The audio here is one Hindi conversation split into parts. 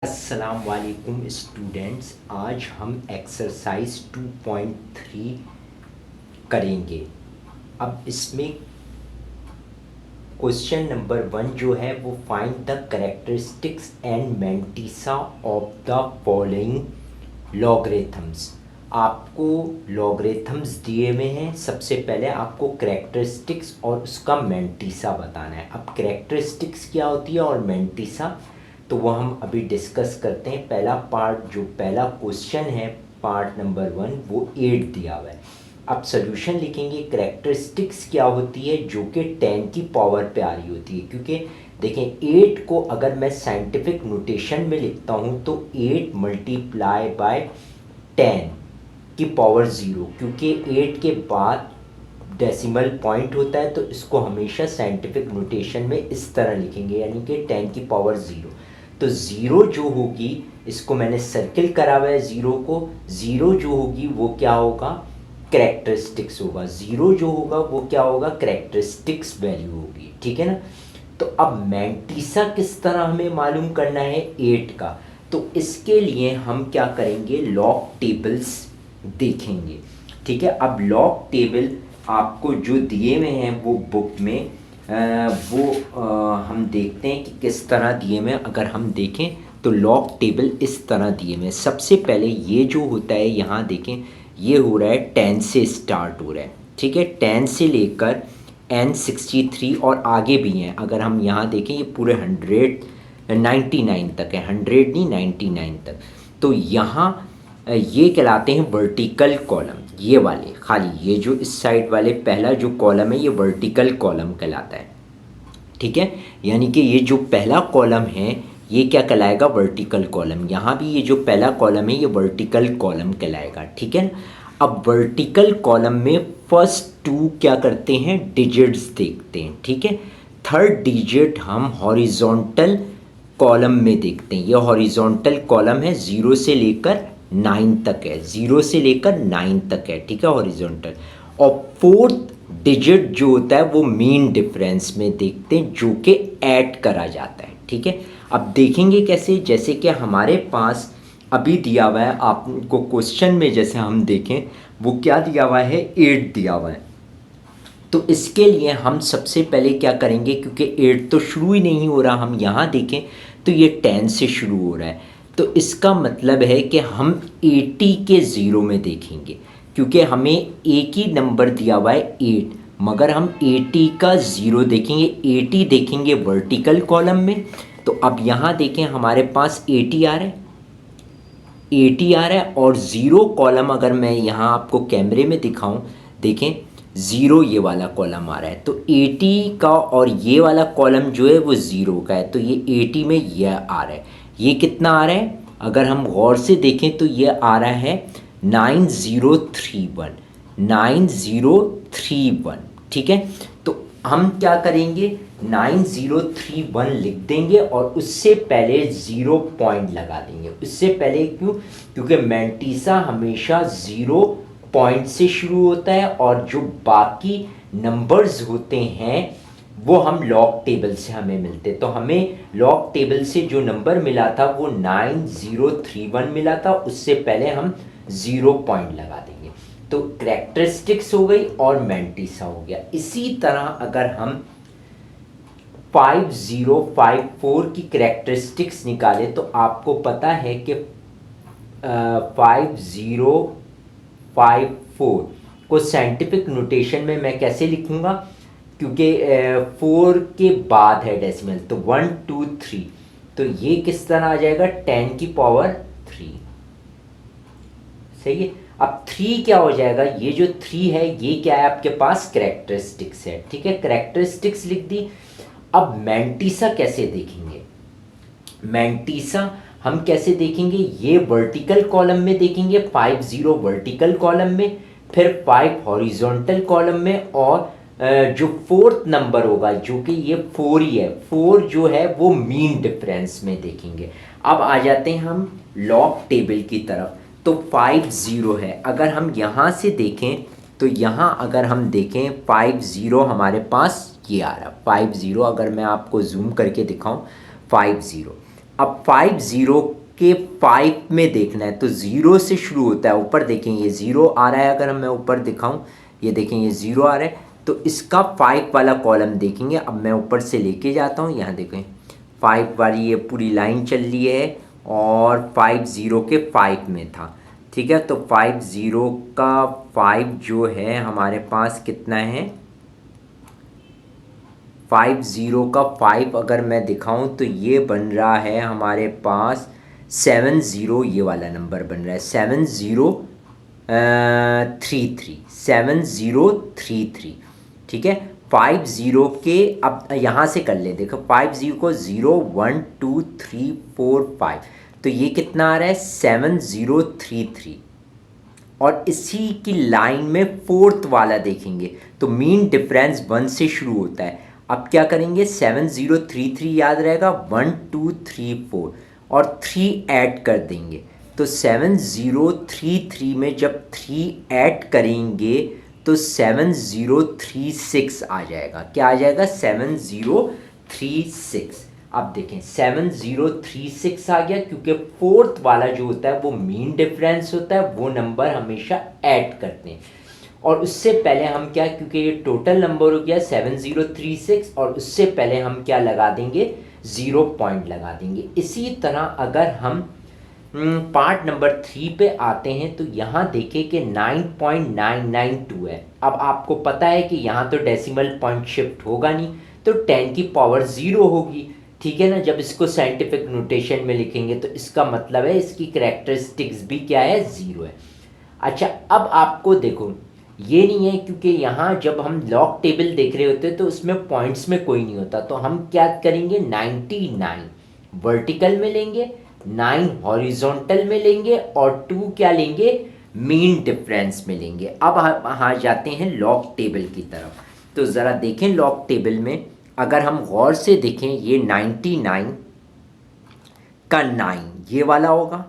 अस्सलाम वालेकुम स्टूडेंट्स। आज हम एक्सरसाइज 2.3 करेंगे। अब इसमें क्वेश्चन नंबर 1 जो है वो find the characteristics and mantissa of the following logarithms. आपको लॉगरिथम्स दिए हुए हैं। सबसे पहले आपको कैरेक्टरिस्टिक्स और उसका मैंटिसा बताना है। अब कैरेक्टरिस्टिक्स क्या होती है और मैंटिसा, तो वो हम अभी डिस्कस करते हैं। पहला पार्ट जो पहला क्वेश्चन है पार्ट नंबर 1 वो 8 दिया हुआ है। अब सोल्यूशन लिखेंगे। कैरेक्टरिस्टिक्स क्या होती है जो कि 10 की पावर पे आ रही होती है, क्योंकि देखें 8 को अगर मैं साइंटिफिक नोटेशन में लिखता हूँ तो 8 मल्टीप्लाई बाय 10 की पावर 0, क्योंकि 8 के बाद डेसिमल पॉइंट होता है तो इसको हमेशा साइंटिफिक नोटेशन में इस तरह लिखेंगे, यानी कि 10 की पावर 0। तो ज़ीरो जो होगी, इसको मैंने सर्किल करा हुआ है ज़ीरो को, ज़ीरो जो होगी वो क्या होगा, कैरेक्टरिस्टिक्स होगा। ज़ीरो जो होगा वो क्या होगा, कैरेक्टरिस्टिक्स वैल्यू होगी। ठीक है ना। तो अब मैंटिसा किस तरह हमें मालूम करना है 8 का, तो इसके लिए हम क्या करेंगे, लॉग टेबल्स देखेंगे। ठीक है। अब लॉग टेबल आपको जो दिए हुए हैं वो बुक में हम देखते हैं कि किस तरह दिए हुए हैं। अगर हम देखें तो लॉग टेबल इस तरह दिए हुए हैं। सबसे पहले ये जो होता है, यहाँ देखें ये हो रहा है 10 से स्टार्ट हो रहा है। ठीक है, 10 से लेकर N63 और आगे भी हैं। अगर हम यहाँ देखें ये पूरे 199 तक है, 100 नहीं 99 तक। तो यहाँ ये कहलाते हैं वर्टिकल कॉलम। ये वाले खाली ये जो इस साइड वाले पहला जो कॉलम है ये वर्टिकल कॉलम कहलाता है। ठीक है, यानी कि ये जो पहला कॉलम है ये क्या कहलाएगा, वर्टिकल कॉलम। यहाँ भी ये जो पहला कॉलम है ये वर्टिकल कॉलम कहलाएगा। ठीक है। अब वर्टिकल कॉलम में फर्स्ट 2 क्या करते हैं, डिजिट्स देखते हैं। ठीक है, थर्ड डिजिट हम हॉरिजॉन्टल कॉलम में देखते हैं। ये हॉरिजॉन्टल कॉलम है, 0 से लेकर 9 तक है, 0 से लेकर 9 तक है। ठीक है, हॉरिजॉन्टल। और फोर्थ डिजिट जो होता है वो मीन डिफरेंस में देखते हैं, जो कि ऐड करा जाता है। ठीक है। अब देखेंगे कैसे, जैसे कि हमारे पास अभी दिया हुआ है आपको क्वेश्चन में, जैसे हम देखें वो क्या दिया हुआ है, 8 दिया हुआ है। तो इसके लिए हम सबसे पहले क्या करेंगे, क्योंकि 8 तो शुरू ही नहीं हो रहा, हम यहाँ देखें तो ये 10 से शुरू हो रहा है। तो इसका मतलब है कि हम 80 के ज़ीरो में देखेंगे, क्योंकि हमें एक ही नंबर दिया हुआ है 8, मगर हम 80 का ज़ीरो देखेंगे, 80 देखेंगे वर्टिकल कॉलम में। तो अब यहाँ देखें हमारे पास 80 आ रहा है, 80 आ रहा है, और ज़ीरो कॉलम अगर मैं यहाँ आपको कैमरे में दिखाऊं, देखें ज़ीरो ये वाला कॉलम आ रहा है। तो 80 का और ये वाला कॉलम जो है वो ज़ीरो का है, तो ये 80 में ये आ रहा है। ये कितना आ रहा है, अगर हम गौर से देखें तो ये आ रहा है 9031, 9031। ठीक है। तो हम क्या करेंगे, 9031 लिख देंगे और उससे पहले 0 पॉइंट लगा देंगे। उससे पहले क्यों, क्योंकि मैंटिसा हमेशा 0 पॉइंट से शुरू होता है, और जो बाकी नंबर्स होते हैं वो हम लॉग टेबल से हमें मिलते। तो हमें लॉग टेबल से जो नंबर मिला था वो 9031 मिला था, उससे पहले हम 0 पॉइंट लगा देंगे। तो कैरेक्टरिस्टिक्स हो गई और मैंटिसा हो गया। इसी तरह अगर हम 5054 की कैरेक्टरिस्टिक्स निकाले तो आपको पता है कि 5054 को साइंटिफिक नोटेशन में मैं कैसे लिखूंगा, क्योंकि 4 के बाद है डेसिमल, तो 1 2 3, तो ये किस तरह आ जाएगा, 10 की पावर 3। सही है। अब 3 क्या हो जाएगा, ये जो 3 है ये क्या है आपके पास, कैरेक्टरिस्टिक्स है। ठीक है, कैरेक्टरिस्टिक्स लिख दी। अब मैंटिसा कैसे देखेंगे, मैंटिसा हम कैसे देखेंगे, ये वर्टिकल कॉलम में देखेंगे, 50 वर्टिकल कॉलम में, फिर 5 हॉरिजॉन्टल कॉलम में, और जो फोर्थ नंबर होगा जो कि ये 4 ही है, 4 जो है वो मीन डिफरेंस में देखेंगे। अब आ जाते हैं हम लॉग टेबल की तरफ। तो 50 है, अगर हम यहाँ से देखें तो यहाँ अगर हम देखें 50 हमारे पास ये आ रहा है 50। अगर मैं आपको जूम करके दिखाऊं 50, अब 5 0 के 5 में देखना है तो 0 से शुरू होता है। ऊपर देखें ये 0 आ रहा है, अगर मैं ऊपर दिखाऊं ये देखें ये 0 आ रहा है, तो इसका 5 वाला कॉलम देखेंगे। अब मैं ऊपर से लेके जाता हूं, यहाँ देखें 5 वाली ये पूरी लाइन चल रही है और 5 0 के 5 में था। ठीक है, तो 5 0 का 5 जो है हमारे पास कितना है, 5 0 का 5 अगर मैं दिखाऊं तो ये बन रहा है हमारे पास 7 0, ये वाला नंबर बन रहा है 7 0 3 3, 7 0 3 3। ठीक है, 5 0 के अब यहाँ से कर ले, देखो 5 0 को 0 1 2 3 4 5, तो ये कितना आ रहा है 7 0 3 3। और इसी की लाइन में फोर्थ वाला देखेंगे तो मीन डिफरेंस 1 से शुरू होता है। अब क्या करेंगे, 7 0 3 3 याद रहेगा, 1 2 3 4 और 3 ऐड कर देंगे। तो 7 0 3 3 में जब 3 ऐड करेंगे तो 7 0 3 6 आ जाएगा। क्या आ जाएगा, 7 0 3 6। अब देखें 7 0 3 6 आ गया, क्योंकि फोर्थ वाला जो होता है वो मीन डिफरेंस होता है, वो नंबर हमेशा ऐड करते हैं। और उससे पहले हम क्या, क्योंकि ये टोटल नंबर हो गया 7 0 3 6, और उससे पहले हम क्या लगा देंगे, 0 पॉइंट लगा देंगे। इसी तरह अगर हम पार्ट नंबर 3 पे आते हैं तो यहाँ देखें कि 9.992 है। अब आपको पता है कि यहाँ तो डेसिमल पॉइंट शिफ्ट होगा नहीं, तो 10 की पावर 0 होगी। ठीक है ना, जब इसको साइंटिफिक नोटेशन में लिखेंगे तो इसका मतलब है इसकी कैरेक्टरिस्टिक्स भी क्या है, 0 है। अच्छा, अब आपको देखो ये नहीं है, क्योंकि यहाँ जब हम लॉग टेबल देख रहे होते हैं तो उसमें पॉइंट्स में कोई नहीं होता, तो हम क्या करेंगे 99 वर्टिकल में लेंगे, 9 हॉरिजॉन्टल में लेंगे और 2 क्या लेंगे, मीन डिफरेंस में लेंगे। अब आ जाते हैं लॉग टेबल की तरफ। तो ज़रा देखें लॉग टेबल में, अगर हम गौर से देखें ये 99 का 9 ये वाला होगा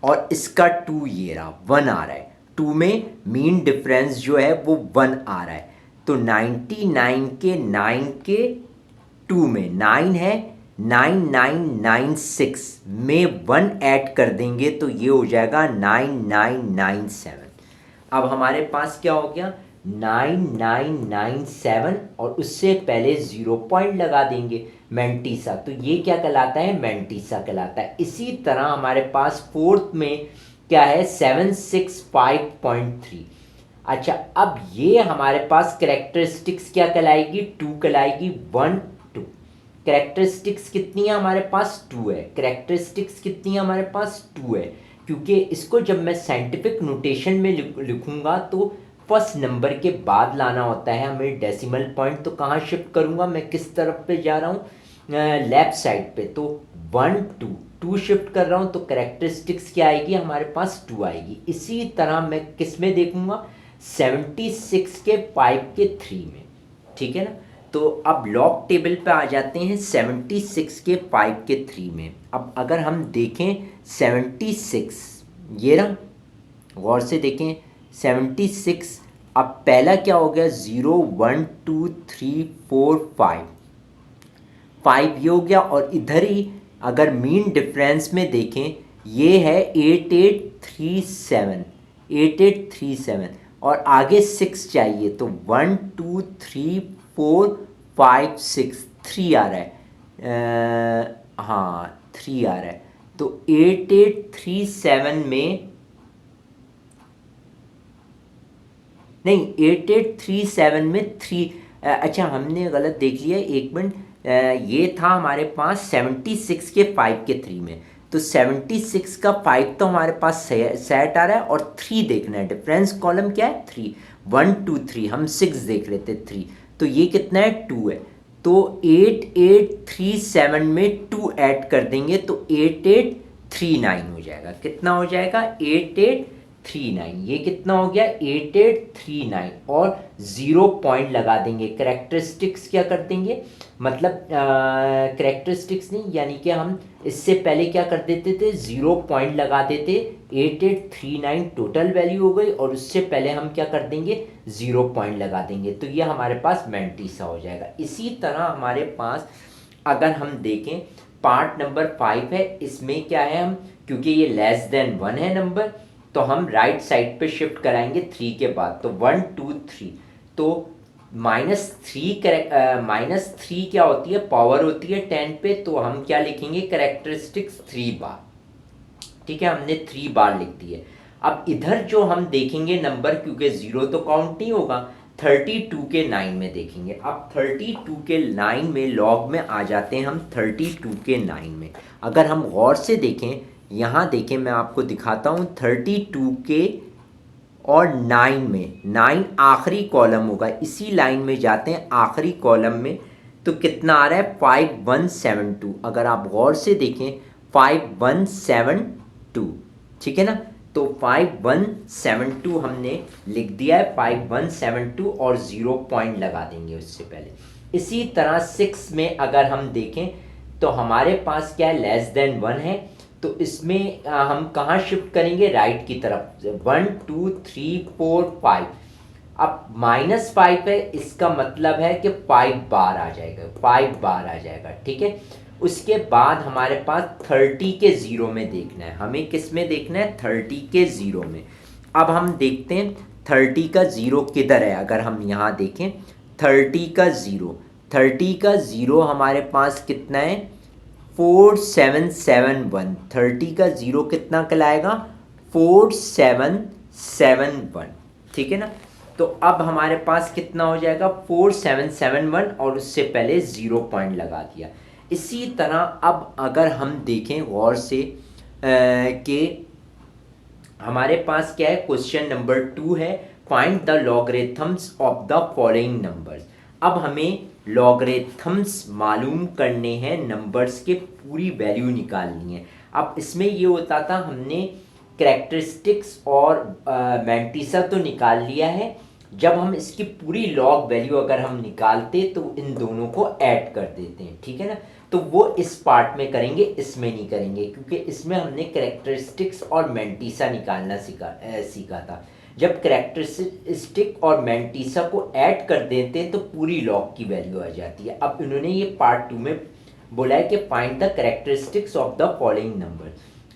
और इसका 2 ये रहा 1 आ रहा है, 2 में मीन डिफरेंस जो है वो 1 आ रहा है। तो 99 के 9 के 2 में 9 है, 9996 में 1 ऐड कर देंगे तो ये हो जाएगा 9997। अब हमारे पास क्या हो गया 9997 और उससे पहले 0 पॉइंट लगा देंगे मैंटीसा, तो ये क्या कहलाता है, मैंटीसा कहलाता है। इसी तरह हमारे पास फोर्थ में क्या है 765.3। अच्छा, अब ये हमारे पास कैरेक्टरिस्टिक्स क्या कहलाएगी, 2 कहलाएगी, 1 2। कैरेक्टरिस्टिक्स कितनी है हमारे पास, 2 है। कैरेक्टरिस्टिक्स कितनी है हमारे पास, 2 है, क्योंकि इसको जब मैं साइंटिफिक नोटेशन में लिखूंगा तो फर्स्ट नंबर के बाद लाना होता है हमें डेसिमल पॉइंट। तो कहाँ शिफ्ट करूंगा मैं, किस तरफ पे जा रहा हूँ, लेफ्ट साइड पे, तो 1 2 2 शिफ्ट कर रहा हूँ, तो कैरेक्टरिस्टिक्स क्या आएगी हमारे पास, 2 आएगी। इसी तरह मैं किस में देखूंगा, 76 के 5 के 3 में। ठीक है ना, तो अब लॉग टेबल पे आ जाते हैं 76 के 5 के 3 में। अब अगर हम देखें 76 ये रहा, गौर से देखें 76। अब पहला क्या हो गया, 0 1 2 3 4 5 ये हो गया, और इधर ही अगर मीन डिफरेंस में देखें ये है 8837 और आगे 6 चाहिए, तो 1 2 3 4 5 6 3 आ रहा है, हाँ 3 आ रहा है। तो 8837 में नहीं, 8837 में 3, अच्छा हमने गलत देख लिया, एक मिनट, ये था हमारे पास 76 के 5 के 3 में। तो 76 का 5 तो हमारे पास सेट आ रहा है और 3 देखना है, डिफरेंस कॉलम क्या है 3, 1 2 3, हम 6 देख रहे थे 3, तो ये कितना है 2 है। तो 8837 में 2 ऐड कर देंगे तो 8839 हो जाएगा। कितना हो जाएगा, 8839, ये कितना हो गया 8839, और 0 पॉइंट लगा देंगे। कैरेक्टरिस्टिक्स क्या कर देंगे, मतलब कैरेक्टरिस्टिक्स नहीं, यानी कि हम इससे पहले क्या कर देते थे, 0 पॉइंट लगा देते, 8839 टोटल वैल्यू हो गई, और उससे पहले हम क्या कर देंगे 0 पॉइंट लगा देंगे, तो ये हमारे पास मैंटीसा हो जाएगा। इसी तरह हमारे पास अगर हम देखें पार्ट नंबर 5 है, इसमें क्या है, हम क्योंकि ये लेस देन 1 है नंबर, तो हम राइट साइड पे शिफ्ट कराएंगे 3 के बाद, तो 1 2 3, तो -3 क्या होती है, पावर होती है 10 पे, तो हम क्या लिखेंगे, कैरेक्टरिस्टिक्स 3 बार। ठीक है, हमने 3 बार लिख दी है। अब इधर जो हम देखेंगे नंबर, क्योंकि 0 तो काउंट नहीं होगा, 32 के 9 में देखेंगे। अब 32 के 9 में लॉग में आ जाते हैं हम 32 के 9 में। अगर हम गौर से देखें, यहाँ देखें, मैं आपको दिखाता हूँ 32 के और 9 में, 9 आखिरी कॉलम होगा, इसी लाइन में जाते हैं आखिरी कॉलम में, तो कितना आ रहा है 5172। अगर आप गौर से देखें 5172, ठीक है ना, तो 5172 हमने लिख दिया है, 5172 और 0 पॉइंट लगा देंगे उससे पहले। इसी तरह 6 में अगर हम देखें तो हमारे पास क्या है, लेस देन 1 है, तो इसमें हम कहाँ शिफ्ट करेंगे, राइट की तरफ, 1 2 3 4 5। अब -5 है, इसका मतलब है कि 5 बार आ जाएगा, 5 बार आ जाएगा, ठीक है। उसके बाद हमारे पास 30 के 0 में देखना है, हमें किस में देखना है, 30 के 0 में। अब हम देखते हैं 30 का 0 किधर है। अगर हम यहाँ देखें 30 का 0, 30 का 0 हमारे पास कितना है, 4771। 30 का 0 कितना कहलाएगा, 4771, ठीक है ना। तो अब हमारे पास कितना हो जाएगा, 4771, और उससे पहले 0 पॉइंट लगा दिया। इसी तरह अब अगर हम देखें गौर से कि हमारे पास क्या है, क्वेश्चन नंबर 2 है, find the logarithms of the following numbers. अब हमें लॉगरिथम्स मालूम करने हैं, नंबर्स के पूरी वैल्यू निकालनी है। अब इसमें ये होता था, हमने कैरेक्टरिस्टिक्स और मैंटिसा तो निकाल लिया है, जब हम इसकी पूरी लॉग वैल्यू अगर हम निकालते तो इन दोनों को ऐड कर देते हैं, ठीक है ना। तो वो इस पार्ट में करेंगे, इसमें नहीं करेंगे, क्योंकि इसमें हमने कैरेक्टरिस्टिक्स और मैंटिसा निकालना सीखा था। जब कैरेक्टरिस्टिक और मैंटिसा को ऐड कर देते हैं तो पूरी लॉग की वैल्यू आ जाती है। अब इन्होंने ये पार्ट 2 में बोला है कि find the characteristics of the following number.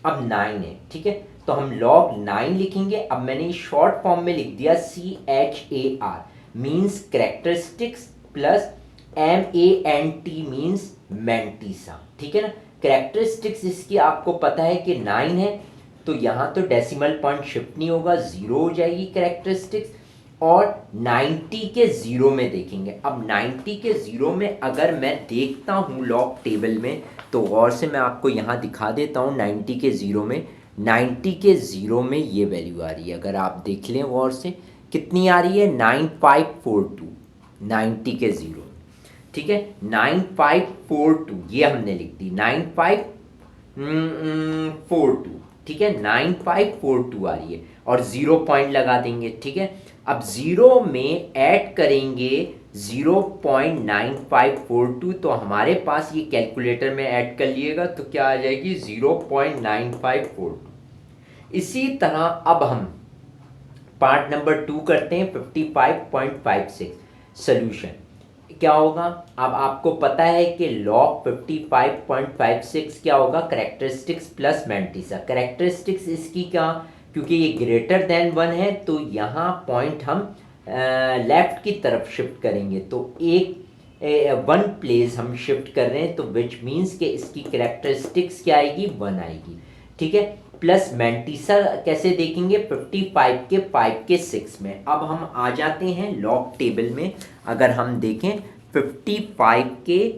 अब 9 है, ठीक है, तो हम log 9 लिखेंगे। अब मैंने शॉर्ट फॉर्म में लिख दिया CHAR, means characteristics, plus MANT means mantissa, ठीक है ना। कैरेक्टरिस्टिक्स इसकी आपको पता है कि 9 है, तो यहाँ तो डेसिमल पॉइंट शिफ्ट नहीं होगा, 0 हो जाएगी कैरेक्टरिस्टिक्स। और 90 के 0 में देखेंगे। अब 90 के 0 में अगर मैं देखता हूँ लॉग टेबल में, तो गौर से मैं आपको यहाँ दिखा देता हूँ 90 के 0 में। 90 के 0 में ये वैल्यू आ रही है, अगर आप देख लें गौर से, कितनी आ रही है, 9542, 90 के 0, ठीक है, 9542 ये हमने लिख दी, 9542, ठीक है, 9542 आ रही है, और 0 पॉइंट लगा देंगे, ठीक है। अब 0 में ऐड करेंगे 0.9542, तो हमारे पास ये कैलकुलेटर में ऐड कर लिएगा तो क्या आ जाएगी, 0.9542। इसी तरह अब हम पार्ट नंबर 2 करते हैं, 55.56 सॉल्यूशन क्या होगा। अब आपको पता है कि लॉग 55.56 क्या होगा, कैरेक्टरिस्टिक्स प्लस मैंटिसा। कैरेक्टरिस्टिक्स इसकी क्या, क्योंकि ये ग्रेटर देन 1 है, तो यहाँ पॉइंट हम लेफ्ट की तरफ शिफ्ट करेंगे, तो एक 1 प्लेस हम शिफ्ट कर रहे हैं, तो विच मीन्स कि इसकी कैरेक्टरिस्टिक्स क्या आएगी, 1 आएगी, ठीक है। प्लस मैंटिसा कैसे देखेंगे, 55 के 5 के 6 में। अब हम आ जाते हैं लॉग टेबल में, अगर हम देखें 55 के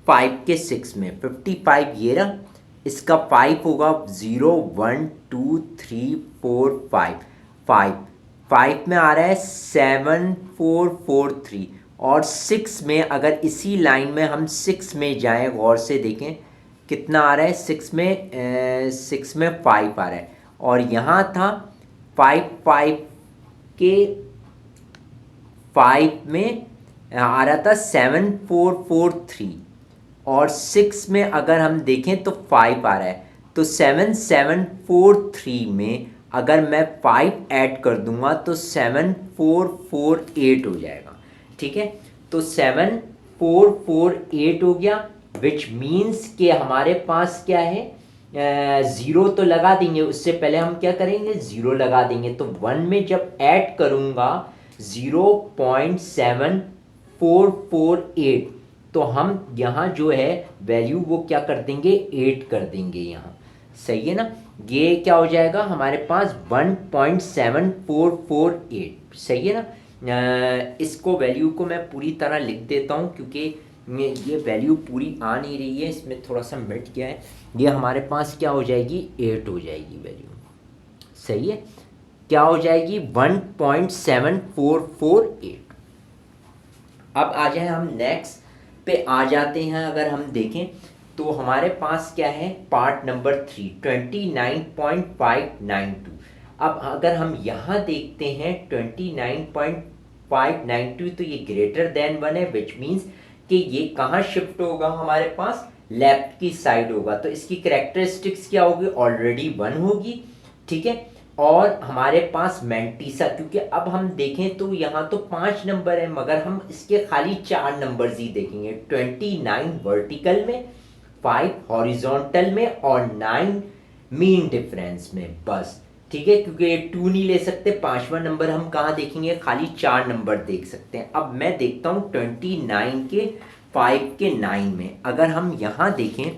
5 के 6 में, 55 ये रहा, इसका 5 होगा, 0 1 2 3 4 5, 5 में आ रहा है 7443, और 6 में अगर इसी लाइन में हम 6 में जाएं, गौर से देखें कितना आ रहा है, 6 में 5 आ रहा है, और यहाँ था 5 के 5 में आ रहा था 7443, और 6 में अगर हम देखें तो 5 आ रहा है, तो 7743 में अगर मैं 5 ऐड कर दूंगा तो 7448 हो जाएगा, ठीक है। तो 7448 हो गया, विच मीन्स कि हमारे पास क्या है, ज़ीरो तो लगा देंगे, उससे पहले हम क्या करेंगे, ज़ीरो लगा देंगे। तो 1 में जब ऐड करूँगा 0.7448, तो हम यहाँ जो है वैल्यू वो क्या कर देंगे, 8 कर देंगे यहाँ। सही है ना, ये क्या हो जाएगा हमारे पास 1.7448। सही है ना। इसको वैल्यू को मैं पूरी तरह लिख देता हूँ क्योंकि ये वैल्यू पूरी आ नहीं रही है, इसमें थोड़ा सा मिट गया है। ये हमारे पास क्या हो जाएगी, 8 हो जाएगी वैल्यू। सही है, क्या हो जाएगी 1.7448। अब आ जाए हम नेक्स्ट पे आ जाते हैं। अगर हम देखें तो हमारे पास क्या है, पार्ट नंबर 3 29.592। अब अगर हम यहाँ देखते हैं 29.592, तो ये ग्रेटर देन 1 है, विच मीन्स कि ये कहाँ शिफ्ट होगा, हमारे पास लेफ्ट की साइड होगा। तो इसकी करेक्टरिस्टिक्स क्या होगी, ऑलरेडी 1 होगी। ठीक है, और हमारे पास मैंटीसा, क्योंकि अब हम देखें तो यहाँ तो 5 नंबर है, मगर हम इसके खाली 4 नंबर्स ही देखेंगे। 29 वर्टिकल में, 5 हॉरिजॉन्टल में और 9 मीन डिफरेंस में, बस। ठीक है, क्योंकि ये 2 नहीं ले सकते, 5वां नंबर हम कहाँ देखेंगे, खाली 4 नंबर देख सकते हैं। अब मैं देखता हूँ 29 के 5 के 9 में। अगर हम यहाँ देखें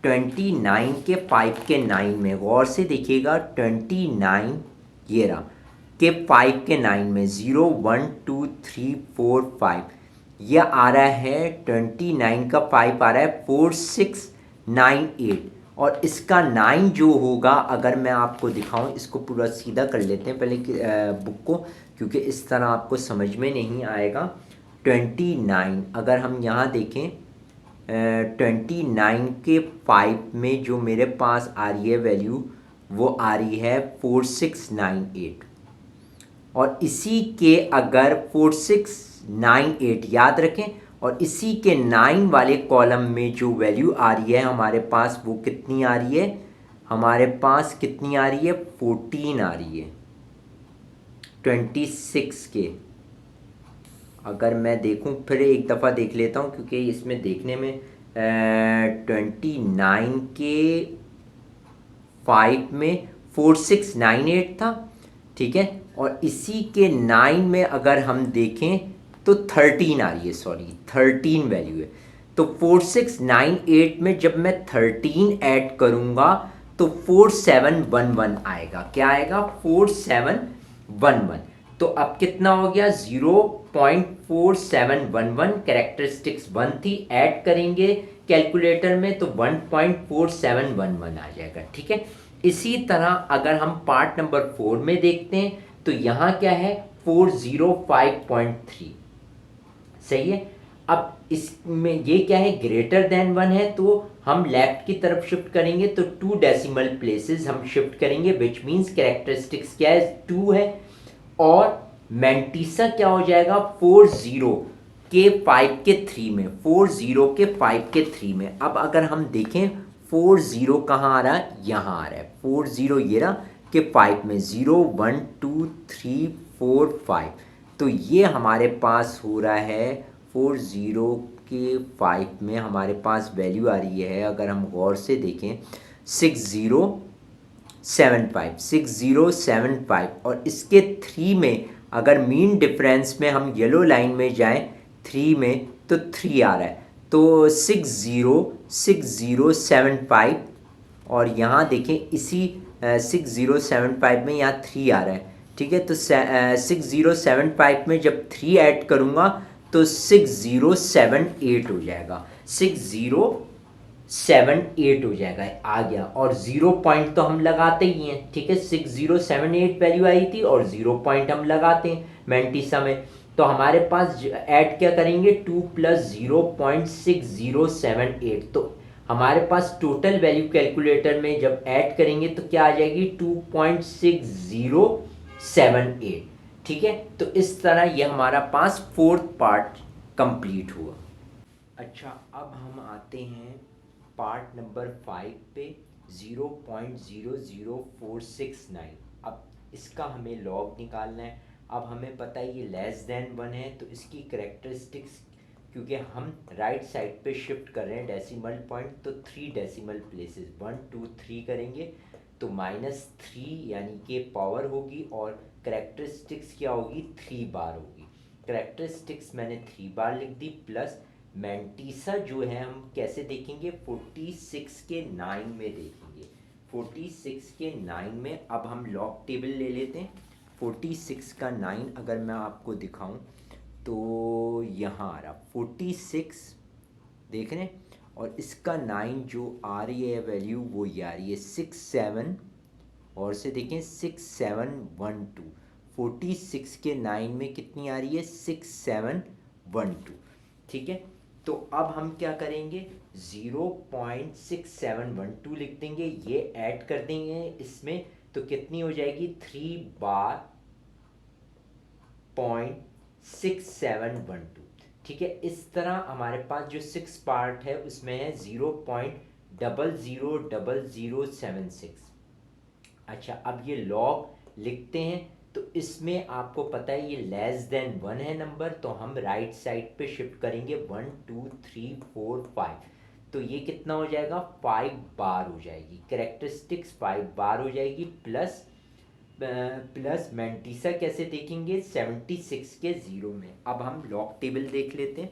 29 के 5 के 9 में, गौर से देखिएगा, 29 ये रहा के 5 के 9 में 0 1 2 3 4 5, यह आ रहा है 29 का 5 आ रहा है 4698, और इसका 9 जो होगा, अगर मैं आपको दिखाऊं, इसको पूरा सीधा कर लेते हैं पहले बुक को, क्योंकि इस तरह आपको समझ में नहीं आएगा। 29 अगर हम यहाँ देखें 29 के 5 में जो मेरे पास आ रही है वैल्यू, वो आ रही है 4698, और इसी के अगर 4698 याद रखें, और इसी के 9 वाले कॉलम में जो वैल्यू आ रही है हमारे पास, वो कितनी आ रही है, हमारे पास कितनी आ रही है, 14 आ रही है 26 के। अगर मैं देखूं, फिर एक दफ़ा देख लेता हूं, क्योंकि इसमें देखने में 29 के 5 में 4698 था। ठीक है, और इसी के 9 में अगर हम देखें तो 13 आ रही है, सॉरी 13 वैल्यू है। तो 4698 में जब मैं 13 ऐड करूंगा तो 4711 आएगा। क्या आएगा, 4711। तो अब कितना हो गया, 0.4711, कैरेक्टरिस्टिक्स 1 थी, ऐड करेंगे कैलकुलेटर में तो 1.4711 आ जाएगा। ठीक है, इसी तरह अगर हम पार्ट नंबर 4 में देखते हैं तो यहाँ क्या है, 405.3। सही है, अब इसमें ये क्या है, ग्रेटर देन 1 है, तो हम लेफ्ट की तरफ शिफ्ट करेंगे तो 2 डेसिमल प्लेसेस हम शिफ्ट करेंगे, विच मीन्स कैरेक्टरिस्टिक्स क्या है, 2 है। और मैंटीसा क्या हो जाएगा, 40 के 5 के 3 में, 40 के 5 के 3 में। अब अगर हम देखें 40 कहाँ आ रहा है, यहाँ आ रहा है 40 ये रहा के 5 में, 0 1 2 3 4 5, तो ये हमारे पास हो रहा है 40 के 5 में हमारे पास वैल्यू आ रही है, अगर हम गौर से देखें 6075, और इसके 3 में अगर मीन डिफरेंस में हम येलो लाइन में जाएं 3 में, तो 3 आ रहा है, तो 6075, और यहाँ देखें इसी 6075 में यहाँ 3 आ रहा है। ठीक है, तो 6075 में जब 3 ऐड करूँगा तो 6078 हो जाएगा, 6078 हो जाएगा, आ गया। और 0 पॉइंट तो हम लगाते ही हैं। ठीक है, 6078 वैल्यू आई थी और 0 पॉइंट हम लगाते हैं मैंटीसा में, तो हमारे पास ऐड क्या करेंगे, 2 + 0.6078, तो हमारे पास टोटल वैल्यू कैलकुलेटर में जब ऐड करेंगे तो क्या आ जाएगी, 2.6078। ठीक है, तो इस तरह ये हमारा पास 4th पार्ट कंप्लीट हुआ। अच्छा, अब हम आते हैं पार्ट नंबर 5 पे, 0.00469। अब इसका हमें लॉग निकालना है। अब हमें पता है ये लेस देन 1 है, तो इसकी करेक्टरिस्टिक्स क्योंकि हम राइट साइड पे शिफ्ट कर रहे हैं डेसिमल पॉइंट, तो 3 डेसिमल प्लेसेस 1 2 3 करेंगे तो -3 यानी कि पावर होगी, और करेक्टरिस्टिक्स क्या होगी 3 बार होगी। करेक्टरिस्टिक्स मैंने 3 बार लिख दी, प्लस मैंटीसा जो है हम कैसे देखेंगे 46 के 9 में देखेंगे। 46 के 9 में अब हम लॉग टेबल ले लेते हैं। 46 का 9 अगर मैं आपको दिखाऊं तो यहाँ आ रहा 46 देख रहे हैं, और इसका 9 जो आ रही है वैल्यू वो ये आ रही है 67, और से देखें 6712। 46 के 9 में कितनी आ रही है 6712। ठीक है, तो अब हम क्या करेंगे 0.6712 लिख देंगे, ये ऐड कर देंगे इसमें, तो कितनी हो जाएगी 3 बार 0.6712। ठीक है, इस तरह हमारे पास जो 6 पार्ट है उसमें है 0.000076। अच्छा, अब ये लॉग लिखते हैं तो इसमें आपको पता है ये लेस देन 1 है नंबर, तो हम राइट साइड पे शिफ्ट करेंगे 1 2 3 4 5, तो ये कितना हो जाएगा 5 बार हो जाएगी, करेक्टरिस्टिक्स 5 बार हो जाएगी, प्लस मैंटीसा कैसे देखेंगे 76 के 0 में। अब हम लॉग टेबल देख लेते हैं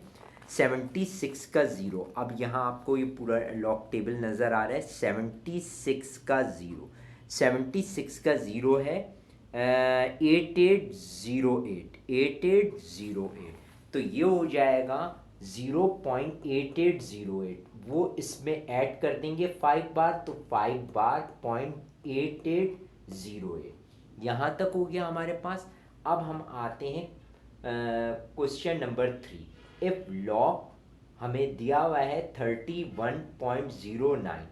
76 का 0। अब यहाँ आपको ये पूरा लॉग टेबल नज़र आ रहा है। 76 का 0, 76 का 0 है 8808, तो ये हो जाएगा 0.8808, वो इसमें ऐड कर देंगे 5 बार, तो 5 बार 0.8808। यहाँ तक हो गया हमारे पास। अब हम आते हैं क्वेश्चन नंबर 3। इफ लॉग हमें दिया हुआ है 31.09,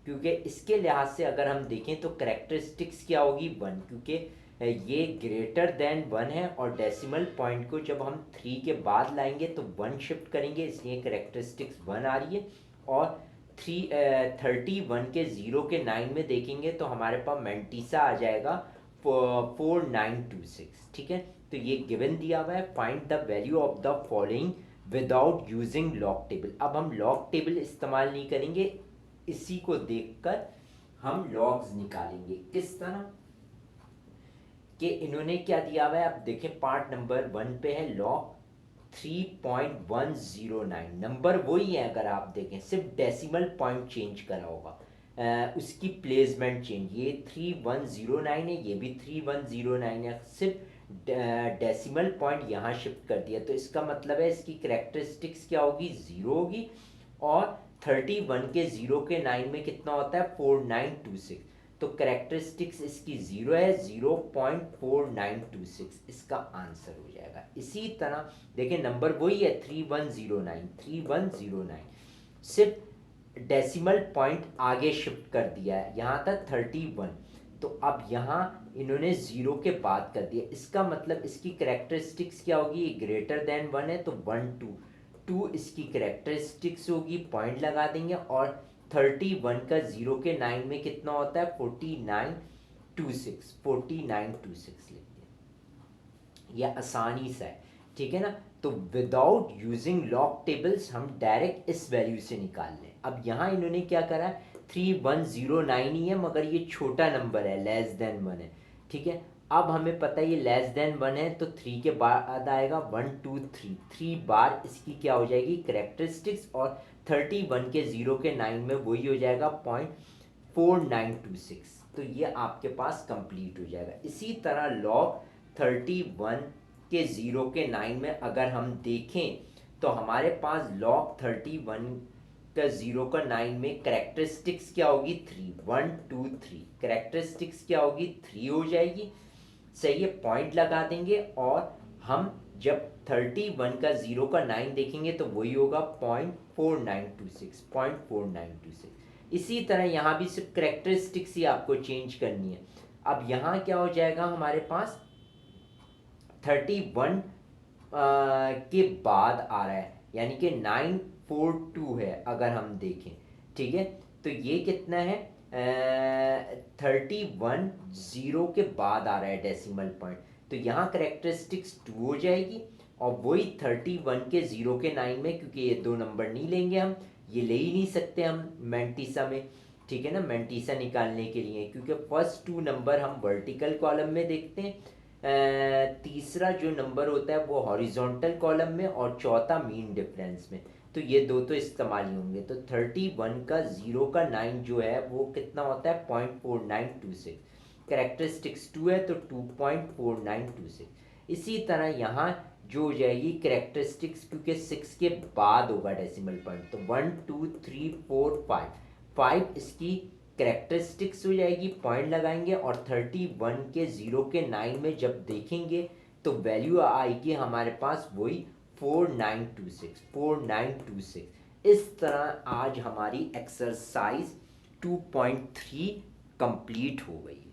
क्योंकि इसके लिहाज से अगर हम देखें तो करेक्टरिस्टिक्स क्या होगी 1, क्योंकि ये ग्रेटर देन 1 है, और डेसिमल पॉइंट को जब हम 3 के बाद लाएंगे तो 1 शिफ्ट करेंगे, इसलिए करेक्टरिस्टिक्स 1 आ रही है। और 31 के 0 के 9 में देखेंगे तो हमारे पास मैंटीसा आ जाएगा 4926। ठीक है, तो ये गिवन दिया हुआ है, find the value of the following without using log table. अब हम लॉग टेबल इस्तेमाल नहीं करेंगे, इसी को देखकर हम लॉग्स निकालेंगे। किस तरह कि इन्होंने क्या दिया हुआ है, आप देखें पार्ट नंबर 1 पे है लॉग 3.109, नंबर वही है, अगर आप देखें सिर्फ डेसिमल पॉइंट चेंज करा होगा, उसकी प्लेसमेंट चेंज, ये 3109 है, ये भी 3109 है, सिर्फ डेसिमल पॉइंट यहाँ शिफ्ट कर दिया, तो इसका मतलब है इसकी करेक्टरिस्टिक्स क्या होगी 0 होगी, और 31 के 0 के 9 में कितना होता है 4926, तो करेक्टरिस्टिक्स इसकी 0 है, 0.4926 इसका आंसर हो जाएगा। इसी तरह देखिए नंबर वही है 3109, सिर्फ डेसिमल पॉइंट आगे शिफ्ट कर दिया है, यहाँ तक 31, तो अब यहाँ इन्होंने 0 के बाद कर दिया, इसका मतलब इसकी करेक्टरिस्टिक्स क्या होगी, ग्रेटर देन 1 है तो 1 2 इसकी करेक्टरिस्टिक्स होगी, पॉइंट लगा देंगे, और 31 का 0 के 9 में कितना होता है 4926 लिखते हैं, यह आसानी सा है। ठीक है ना, तो विदाउट यूजिंग लॉग टेबल्स हम डायरेक्ट इस वैल्यू से निकाल लें। अब यहाँ इन्होंने क्या करा 3109 ही है, मगर ये छोटा नंबर है, लेस देन 1 है। ठीक है, अब हमें पता है ये लेस देन 1 है, तो 3 के बाद आएगा 1 2 3 बार इसकी क्या हो जाएगी करेक्टरिस्टिक्स, और 31 के 0 के 9 में वही हो जाएगा 0.4926, तो ये आपके पास कंप्लीट हो जाएगा। इसी तरह लॉग 31 के 0 के 9 में अगर हम देखें तो हमारे पास लॉग 31 का 0 का 9 में करेक्टरिस्टिक्स क्या होगी 3, 1 2 3, करेक्टरिस्टिक्स क्या होगी 3 हो जाएगी। सही है, पॉइंट लगा देंगे, और हम जब 31 का 0 का 9 देखेंगे तो वही होगा 0.4926। इसी तरह यहाँ भी सिर्फ करेक्टरिस्टिक्स ही आपको चेंज करनी है। अब यहाँ क्या हो जाएगा हमारे पास 31 के बाद आ रहा है, यानी कि 942 है अगर हम देखें। ठीक है, तो ये कितना है 31 0 के बाद आ रहा है डेसिमल पॉइंट, तो यहाँ करेक्टरिस्टिक्स 2 हो जाएगी, और वही 31 के 0 के 9 में, क्योंकि ये दो नंबर नहीं लेंगे हम, ये ले ही नहीं सकते हम मैंटीसा में, ठीक है ना, मैंटीसा निकालने के लिए, क्योंकि फर्स्ट टू नंबर हम वर्टिकल कॉलम में देखते हैं, तीसरा जो नंबर होता है वो हॉरिजॉन्टल कॉलम में, और चौथा मीन डिफरेंस में। तो ये दो तो इस्तेमाल ही होंगे। तो 31 का 0 का 9 जो है वो कितना होता है 0.4926, करेक्टरिस्टिक्स 2 है तो 2.4926। इसी तरह यहाँ जो हो जाएगी करेक्टरिस्टिक्स, क्योंकि 6 के बाद होगा डेसिमल पॉइंट, तो 1 2 3 4 5, 5 इसकी करेक्टरिस्टिक्स हो जाएगी, पॉइंट लगाएंगे, और 31 के 0 के 9 में जब देखेंगे तो वैल्यू आएगी हमारे पास वही 4926। इस तरह आज हमारी एक्सरसाइज 2.3 कंप्लीट हो गई।